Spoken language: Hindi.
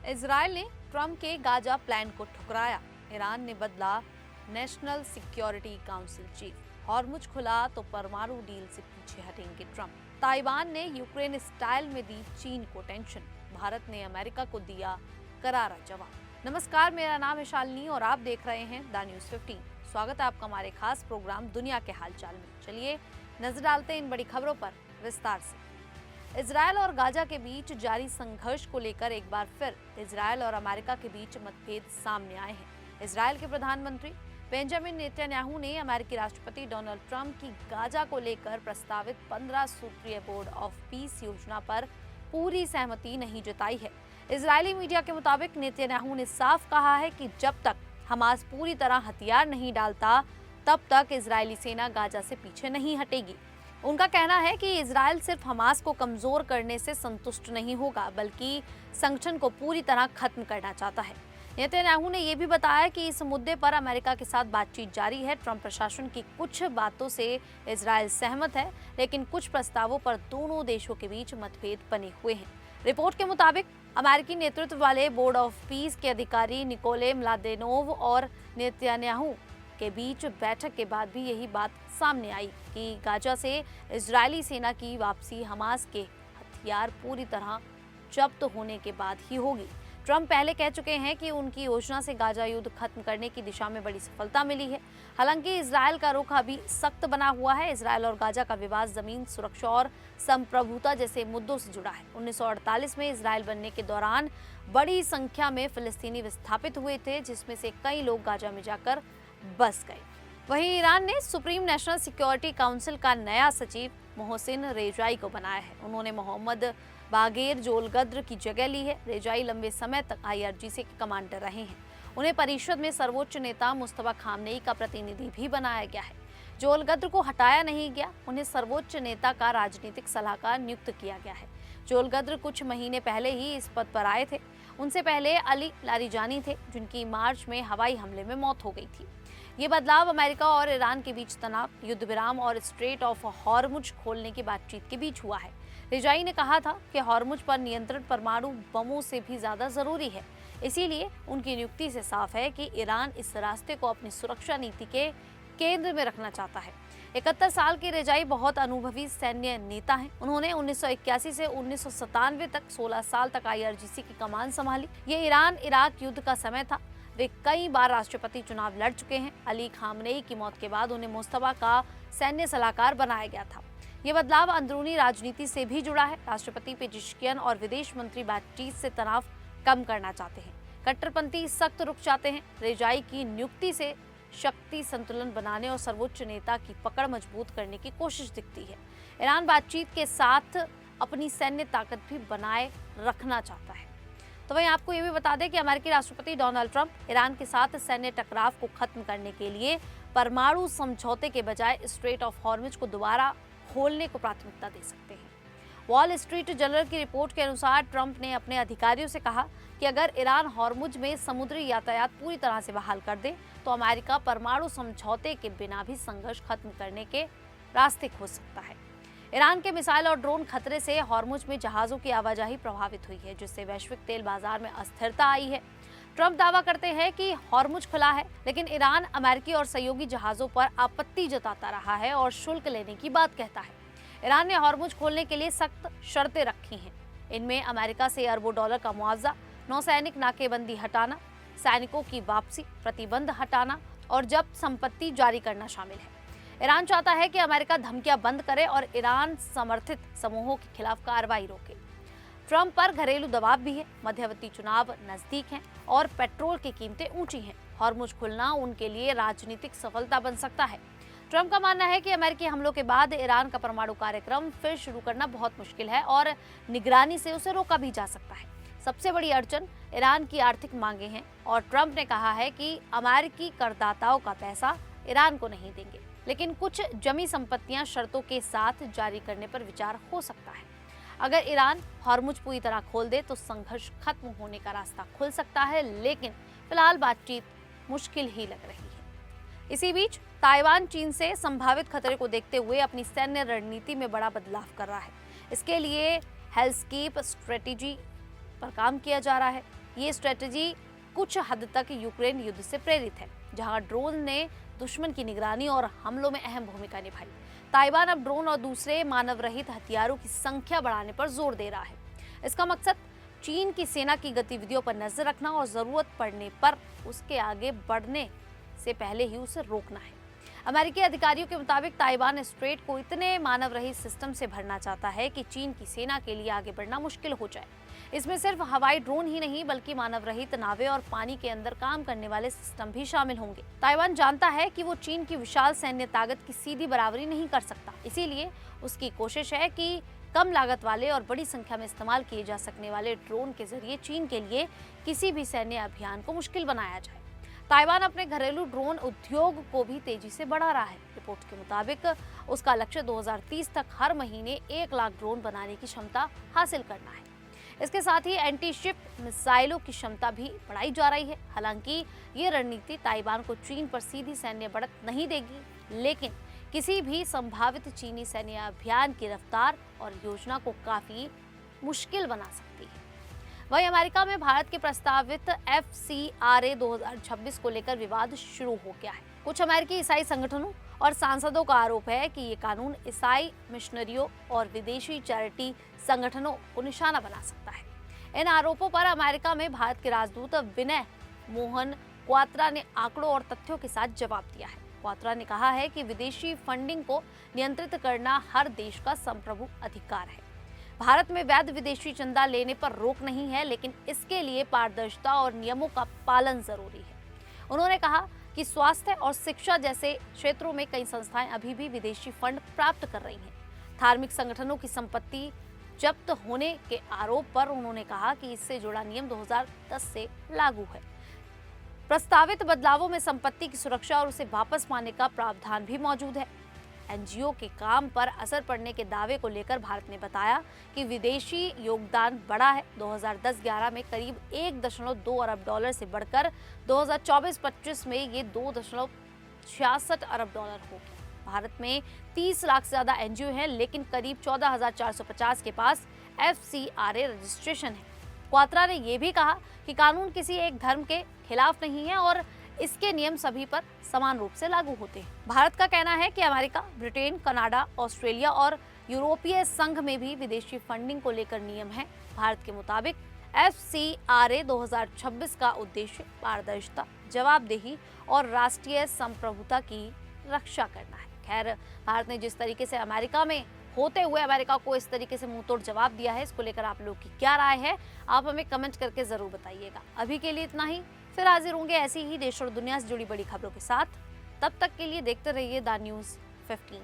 इजरायल ने ट्रंप के गाजा प्लान को ठुकराया। ईरान ने बदला national security council chief. Hormuz खुला तो परमाणु डील से पीछे हटेंगे ट्रंप। ताइवान ने यूक्रेन स्टाइल में दी चीन को टेंशन। भारत ने अमेरिका को दिया करारा जवाब। नमस्कार, मेरा नाम है शालिनी और आप देख रहे हैं द न्यूज़ 15। स्वागत है आपका हमारे खास प्रोग्राम दुनिया के हालचाल में। चलिए नजर डालते हैं इन बड़ी खबरों पर विस्तार से। इजरायल और गाजा के बीच जारी संघर्ष को लेकर एक बार फिर इजरायल और अमेरिका के बीच मतभेद सामने आए हैं। इजरायल के प्रधानमंत्री बेंजामिन नेतन्याहू ने अमेरिकी राष्ट्रपति डोनाल्ड ट्रंप की गाजा को लेकर प्रस्तावित 15 सूत्रीय बोर्ड ऑफ पीस योजना पर पूरी सहमति नहीं जताई है। इजरायली मीडिया के मुताबिक नेतन्याहू ने साफ कहा है कि जब तक हमास पूरी तरह हथियार नहीं डालता तब तक इजरायली सेना गाजा से पीछे नहीं हटेगी। उनका कहना है कि इजरायल सिर्फ हमास को कमजोर करने से संतुष्ट नहीं होगा, बल्कि संगठन को पूरी तरह खत्म करना चाहता है। नेतन्याहू ने यह भी बताया कि इस मुद्दे पर अमेरिका के साथ बातचीत जारी है। ट्रंप प्रशासन की कुछ बातों से इजरायल सहमत है, लेकिन कुछ प्रस्तावों पर दोनों देशों के बीच मतभेद बने हुए हैं। रिपोर्ट के मुताबिक अमेरिकी नेतृत्व वाले बोर्ड ऑफ पीस के अधिकारी निकोले म्लादेनोव और नेतन्याहू के बीच बैठक के बाद भी यही बात सामने आई कि गाजा से इजरायली सेना की वापसी हमास के हथियार पूरी तरह जब्त होने के बाद ही होगी। ट्रंप पहले कह चुके हैं कि उनकी योजना से गाजा युद्ध खत्म करने की दिशा में बड़ी सफलता मिली है। हालांकि इजरायल का रुख अभी सख्त बना हुआ है। इजरायल और गाजा का विवाद जमीन सुरक्षा और संप्रभुता जैसे मुद्दों से जुड़ा है। 1948 में इजरायल बनने के दौरान बड़ी संख्या में फिलिस्तीनी विस्थापित हुए थे, जिसमें से कई लोग गाजा में जाकर बस गए। वहीं ईरान ने सुप्रीम नेशनल सिक्योरिटी काउंसिल का नया सचिव मोहसिन रेजाई को बनाया है। उन्होंने मोहम्मद बागेर जोलगद्र की जगह ली है। रेजाई लंबे समय तक IRGC के कमांडर रहे हैं। उन्हें परिषद में सर्वोच्च नेता मुस्तफा खामनेई का प्रतिनिधि भी बनाया गया है। जोलगद्र को हटाया नहीं गया, उन्हें सर्वोच्च नेता का राजनीतिक सलाहकार नियुक्त किया गया है। जोलगद्र कुछ महीने पहले ही इस पद पर आए थे। उनसे पहले अली लारिजानी थे, जिनकी मार्च में हवाई हमले में मौत हो गई थी। ये बदलाव अमेरिका और ईरान के बीच तनाव, युद्ध विराम और स्ट्रेट ऑफ हॉर्मुज खोलने की बातचीत के बीच हुआ है। रेजाई ने कहा था कि हॉर्मुज पर नियंत्रण परमाणु बमों से भी ज्यादा जरूरी है। इसीलिए उनकी नियुक्ति से साफ है कि ईरान इस रास्ते को अपनी सुरक्षा नीति के केंद्र में रखना चाहता है। 71 साल के रेजाई बहुत अनुभवी सैन्य नेता हैं। उन्होंने 1981 से 1997 तक 16 साल तक IRGC की कमान संभाली। ये ईरान इराक युद्ध का समय था। वे कई बार राष्ट्रपति चुनाव लड़ चुके हैं। अली खामनेई की मौत के बाद उन्हें मुस्तफा का सैन्य सलाहकार बनाया गया था। ये बदलाव अंदरूनी राजनीति से भी जुड़ा है। राष्ट्रपति पेजिशकियन और विदेश मंत्री बातचीत से तनाव कम करना चाहते हैं। कट्टरपंथी सख्त रुख चाहते हैं। रेजाई की नियुक्ति से शक्ति संतुलन बनाने और सर्वोच्च नेता की पकड़ मजबूत करने की कोशिश दिखती है। ईरान बातचीत के साथ अपनी सैन्य ताकत भी बनाए रखना चाहता है। तो वहीं आपको ये भी बता दें कि अमेरिकी राष्ट्रपति डोनाल्ड ट्रंप ईरान के साथ सैन्य टकराव को खत्म करने के लिए परमाणु समझौते के बजाय स्ट्रेट ऑफ हॉर्मुज को दोबारा खोलने को प्राथमिकता दे सकते हैं। वॉल स्ट्रीट जर्नल की रिपोर्ट के अनुसार ट्रंप ने अपने अधिकारियों से कहा कि अगर ईरान हॉर्मुज में समुद्री यातायात पूरी तरह से बहाल कर दे तो अमेरिका परमाणु समझौते के बिना भी संघर्ष खत्म करने के रास्ते खोज सकता है। ईरान के मिसाइल और ड्रोन खतरे से हॉर्मुज में जहाजों की आवाजाही प्रभावित हुई है, जिससे वैश्विक तेल बाजार में अस्थिरता आई है। ट्रंप दावा करते हैं कि हॉर्मुज खुला है, लेकिन ईरान अमेरिकी और सहयोगी जहाजों पर आपत्ति जताता रहा है और शुल्क लेने की बात कहता है। ईरान ने हॉर्मुज खोलने के लिए सख्त शर्तें रखी हैं। इनमें अमेरिका से अरबों डॉलर का मुआवजा, नौसैनिक नाकेबंदी हटाना, सैनिकों की वापसी, प्रतिबंध हटाना और जब्त संपत्ति जारी करना शामिल है। ईरान चाहता है कि अमेरिका धमकियां बंद करे और ईरान समर्थित समूहों के खिलाफ कार्रवाई रोके। ट्रंप पर घरेलू दबाव भी है। मध्यवर्ती चुनाव नजदीक हैं और पेट्रोल की कीमतें ऊंची हैं। हॉर्मुज खुलना उनके लिए राजनीतिक सफलता बन सकता है। ट्रंप का मानना है कि अमेरिकी हमलों के बाद ईरान का परमाणु कार्यक्रम फिर शुरू करना बहुत मुश्किल है और निगरानी से उसे रोका भी जा सकता है। सबसे बड़ी अड़चन ईरान की आर्थिक मांगे हैं और ट्रंप ने कहा है कि अमेरिकी करदाताओं का पैसा ईरान को नहीं देंगे, लेकिन कुछ जमी संपत्तियां शर्तों के साथ जारी करने पर विचार हो सकता है। अगर ईरान हॉर्मुज पूरी तरह खोल दे तो संघर्ष खत्म होने का रास्ता खुल सकता है, लेकिन फिलहाल बातचीत मुश्किल ही लग रही है। इसी बीच ताइवान चीन से संभावित खतरे को देखते हुए अपनी सैन्य रणनीति में बड़ा बदलाव कर रहा है। इसके लिए हेल्सकीप स्ट्रेटेजी पर काम किया जा रहा है। ये स्ट्रेटजी कुछ हद तक यूक्रेन युद्ध से प्रेरित है, जहां ड्रोन ने दुश्मन की निगरानी और हमलों में अहम भूमिका निभाई। ताइवान अब ड्रोन और दूसरे मानव रहित हथियारों की संख्या बढ़ाने पर जोर दे रहा है। इसका मकसद चीन की सेना की गतिविधियों पर नजर रखना और जरूरत पड़ने पर उसके आगे बढ़ने से पहले ही उसे रोकना है। अमेरिकी अधिकारियों के मुताबिक ताइवान स्ट्रेट को इतने मानव रहित सिस्टम से भरना चाहता है कि चीन की सेना के लिए आगे बढ़ना मुश्किल हो जाए। इसमें सिर्फ हवाई ड्रोन ही नहीं बल्कि मानव रहित नावें और पानी के अंदर काम करने वाले सिस्टम भी शामिल होंगे। ताइवान जानता है कि वो चीन की विशाल सैन्य ताकत की सीधी बराबरी नहीं कर सकता, इसीलिए उसकी कोशिश है कि कम लागत वाले और बड़ी संख्या में इस्तेमाल किए जा सकने वाले ड्रोन के जरिए चीन के लिए किसी भी सैन्य अभियान को मुश्किल बनाया जाए। ताइवान अपने घरेलू ड्रोन उद्योग को भी तेजी से बढ़ा रहा है। रिपोर्ट के मुताबिक उसका लक्ष्य 2030 तक हर महीने 1 लाख ड्रोन बनाने की क्षमता हासिल करना है। इसके साथ ही एंटी शिप मिसाइलों की क्षमता भी बढ़ाई जा रही है। हालांकि ये रणनीति ताइवान को चीन पर सीधी सैन्य बढ़त नहीं देगी, लेकिन किसी भी संभावित चीनी सैन्य अभियान की रफ्तार और योजना को काफी मुश्किल बना सकती है। वहीं अमेरिका में भारत के प्रस्तावित FCRA 2026 को लेकर विवाद शुरू हो गया है। कुछ अमेरिकी ईसाई संगठनों और सांसदों का आरोप है कि ये कानून ईसाई मिशनरियों और विदेशी चैरिटी संगठनों को निशाना बना सकता है। इन आरोपों पर अमेरिका में भारत के राजदूत विनय मोहन क्वात्रा ने आंकड़ों और तथ्यों के साथ जवाब दिया है। क्वात्रा ने कहा है कि विदेशी फंडिंग को नियंत्रित करना हर देश का संप्रभु अधिकार है। भारत में वैध विदेशी चंदा लेने पर रोक नहीं है, लेकिन इसके लिए पारदर्शिता और नियमों का पालन जरूरी है। उन्होंने कहा कि स्वास्थ्य और शिक्षा जैसे क्षेत्रों में कई संस्थाएं अभी भी विदेशी फंड प्राप्त कर रही हैं। धार्मिक संगठनों की संपत्ति जब्त होने के आरोप पर उन्होंने कहा कि इससे जुड़ा नियम 2010 से लागू है। प्रस्तावित बदलावों में संपत्ति की सुरक्षा और उसे वापस पाने का प्रावधान भी मौजूद है। एनजीओ के काम पर असर पड़ने के दावे को लेकर भारत ने बताया कि विदेशी योगदान बढ़ा है। 2010-11 में करीब 1.2 अरब डॉलर से बढ़कर 2024-25 में ये 2.66 अरब डॉलर हो गया। भारत में 30 लाख से ज्यादा एनजीओ हैं, लेकिन करीब 14,450 के पास FCRA रजिस्ट्रेशन है। क्वात्रा ने यह भी कहा कि कानून किसी एक धर्म के खिलाफ नहीं है और इसके नियम सभी पर समान रूप से लागू होते हैं। भारत का कहना है कि अमेरिका, ब्रिटेन, कनाडा, ऑस्ट्रेलिया और यूरोपीय संघ में भी विदेशी फंडिंग को लेकर नियम है। भारत के मुताबिक FCRA 2026 का उद्देश्य पारदर्शिता, जवाबदेही और राष्ट्रीय संप्रभुता की रक्षा करना है। खैर, भारत ने जिस तरीके से अमेरिका में होते हुए अमेरिका को इस तरीके से मुंहतोड़ जवाब दिया है, इसको लेकर आप लोग की क्या राय है, आप हमें कमेंट करके जरूर बताइएगा। अभी के लिए इतना ही, फिर हाजिर होंगे ऐसी ही देश और दुनिया से जुड़ी बड़ी खबरों के साथ। तब तक के लिए देखते रहिए द न्यूज़ 15।